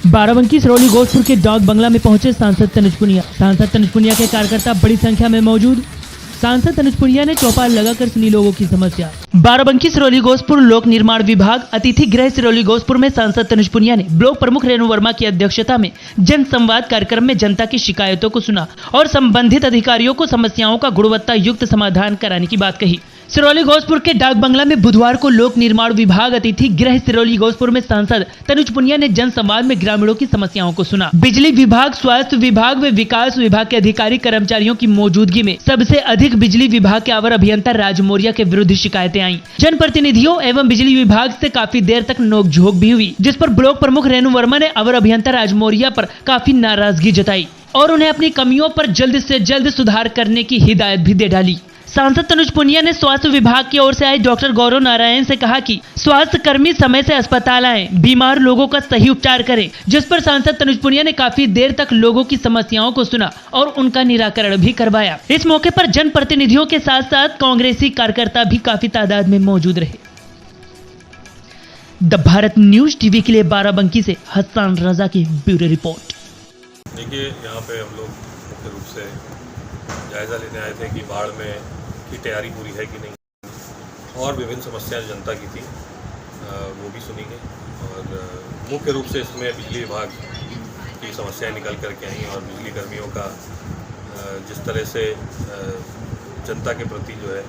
बाराबंकी सिरौली गोश्तपुर के डाक बंगला में पहुंचे सांसद तनुज पुनिया। सांसद तनुज पुनिया के कार्यकर्ता बड़ी संख्या में मौजूद। सांसद तनुज पुनिया ने चौपाल लगाकर सुनी लोगों की समस्या। बाराबंकी सिरौली गोश्तपुर लोक निर्माण विभाग अतिथि गृह सिरौली गोश्तपुर में सांसद तनुज पुनिया ने ब्लॉक प्रमुख रेणु वर्मा की अध्यक्षता में जन संवाद कार्यक्रम में जनता की शिकायतों को सुना और संबंधित अधिकारियों को समस्याओं का गुणवत्ता युक्त समाधान कराने की बात कही। सिरौली गोश्तपुर के डाक बंगला में बुधवार को लोक निर्माण विभाग अतिथि गृह सिरौली गोश्तपुर में सांसद तनुज पुनिया ने जन संवाद में ग्रामीणों की समस्याओं को सुना। बिजली विभाग, स्वास्थ्य विभाग व विकास विभाग के अधिकारी कर्मचारियों की मौजूदगी में सबसे अधिक बिजली विभाग के अवर अभियंता राज मौर्य के विरुद्ध शिकायतें आईं। जनप्रतिनिधियों एवं बिजली विभाग से काफी देर तक नोकझोंक भी हुई, जिस पर ब्लॉक प्रमुख रेणु वर्मा ने अवर अभियंता राज मौर्य पर काफी नाराजगी जताई और उन्हें अपनी कमियों पर जल्द से जल्द सुधार करने की हिदायत भी दे डाली। सांसद तनुज पुनिया ने स्वास्थ्य विभाग की ओर से आए डॉक्टर गौरव नारायण से कहा कि स्वास्थ्य कर्मी समय से अस्पताल आएं, बीमार लोगों का सही उपचार करें, जिस पर सांसद तनुज पुनिया ने काफी देर तक लोगों की समस्याओं को सुना और उनका निराकरण भी करवाया। इस मौके पर जनप्रतिनिधियों के साथ साथ कांग्रेसी कार्यकर्ता भी काफी तादाद में मौजूद रहे। द भारत न्यूज टीवी के लिए बाराबंकी से हसन रजा की ब्यूरो रिपोर्ट। देखिए, यहाँ पे हम लोग मुख्य रूप से जायज़ा लेने आए थे कि बाढ़ में की तैयारी पूरी है कि नहीं और विभिन्न समस्याएं जनता की थी वो भी सुनी गई और मुख्य रूप से इसमें बिजली विभाग की समस्याएं निकल करके आई और बिजली कर्मियों का जिस तरह से जनता के प्रति जो है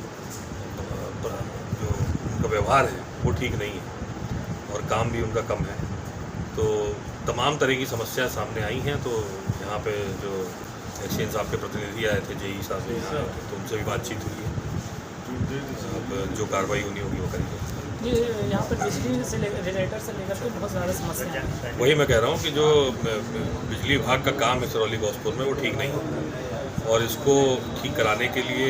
जो उनका व्यवहार है वो ठीक नहीं है और काम भी उनका कम है। तो तमाम तरह की समस्याएं सामने आई हैं। तो यहाँ पे जो एक्सचेंज साहब के प्रतिनिधि आए थे, जेई साहब यहाँ आए थे, तो उनसे भी बातचीत हुई है। अब जो कार्रवाई होनी होगी वो करेंगे। ये यहाँ पर बिजली से रिलेटेड से लेकर के बहुत ज़्यादा समस्या है। वही मैं कह रहा हूँ कि जो बिजली विभाग का काम है सिरौली गोश्तपुर में वो ठीक नहीं है और इसको ठीक कराने के लिए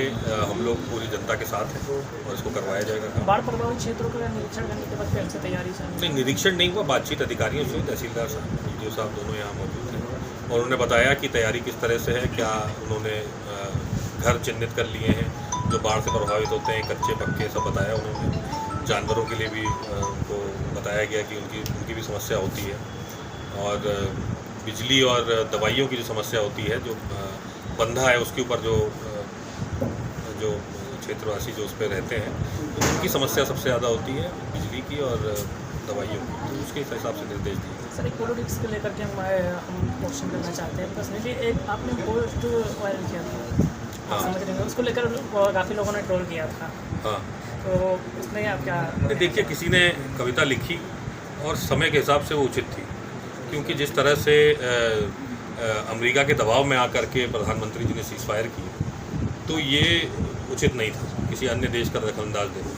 हम लोग पूरी जनता के साथ हैं और इसको करवाया जाएगा। बाढ़ प्रभावित क्षेत्रों का निरीक्षण करने के बाद कैसे तैयारी चल रही है? नहीं, निरीक्षण नहीं हुआ, बातचीत अधिकारियों से, तहसीलदार साहब, BDO साहब दोनों यहाँ मौजूद हैं और उन्होंने बताया कि तैयारी किस तरह से है। क्या उन्होंने घर चिन्हित कर लिए हैं जो बाढ़ से प्रभावित होते हैं, कच्चे पक्के, सब बताया उन्होंने। जानवरों के लिए भी उनको बताया गया कि उनकी भी समस्या होती है और बिजली और दवाइयों की जो समस्या होती है, जो बंधा है उसके ऊपर जो क्षेत्रवासी जो उस पर रहते हैं उनकी समस्या सबसे ज़्यादा होती है, बिजली की और दवाइयों की। तो उसके हिसाब से निर्देश दिए। सर, एक पॉलिटिक्स को लेकर के हम क्वेश्चन करना चाहते हैं। पर्सनली एक आपने पोस्ट वायरल किया था, हाँ, समझ रहे हैं, उसको लेकर काफ़ी लोगों ने ट्रोल किया था। हाँ, तो उसमें आप क्या? देखिए, किसी ने कविता लिखी और समय के हिसाब से वो उचित थी, क्योंकि जिस तरह से अमेरिका के दबाव में आकर के प्रधानमंत्री जी ने सीज़ फायर की, तो ये उचित नहीं था किसी अन्य देश का दखलंदाज देना।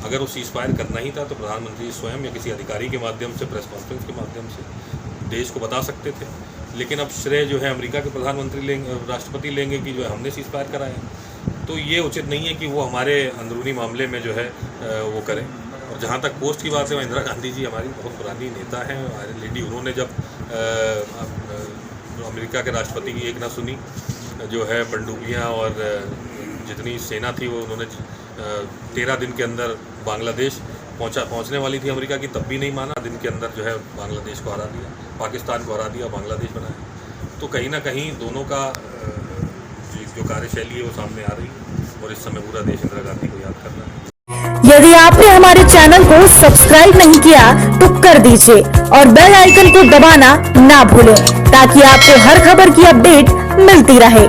अगर वो सीज़ फायर करना ही था तो प्रधानमंत्री स्वयं या किसी अधिकारी के माध्यम से, प्रेस कॉन्फ्रेंस के माध्यम से देश को बता सकते थे। लेकिन अब श्रेय जो है अमेरिका के प्रधानमंत्री लेंगे, राष्ट्रपति लेंगे कि जो है हमने सीज़ फायर कराया। तो ये उचित नहीं है कि वो हमारे अंदरूनी मामले में जो है वो करें। और जहाँ तक पोस्ट की बात है, इंदिरा गांधी जी हमारी बहुत पुरानी नेता हैं, हमारी लेडी। उन्होंने जब अमेरिका के राष्ट्रपति की एक ना सुनी, जो है पनडुब्बियाँ और जितनी सेना थी वो उन्होंने 13 दिन के अंदर बांग्लादेश पहुंचने वाली थी अमेरिका की, तब भी नहीं माना। दिन के अंदर जो है बांग्लादेश को हरा दिया, पाकिस्तान को हरा दिया, बांग्लादेश बनाया। तो कहीं ना कहीं दोनों का जो कार्यशैली है वो सामने आ रही है और इस समय पूरा देश इंदिरा गांधी को याद कर रहा है। यदि आपने हमारे चैनल को सब्सक्राइब नहीं किया तो कर दीजिए और बेल आइकन को दबाना ना भूलें ताकि आपको हर खबर की अपडेट मिलती रहे।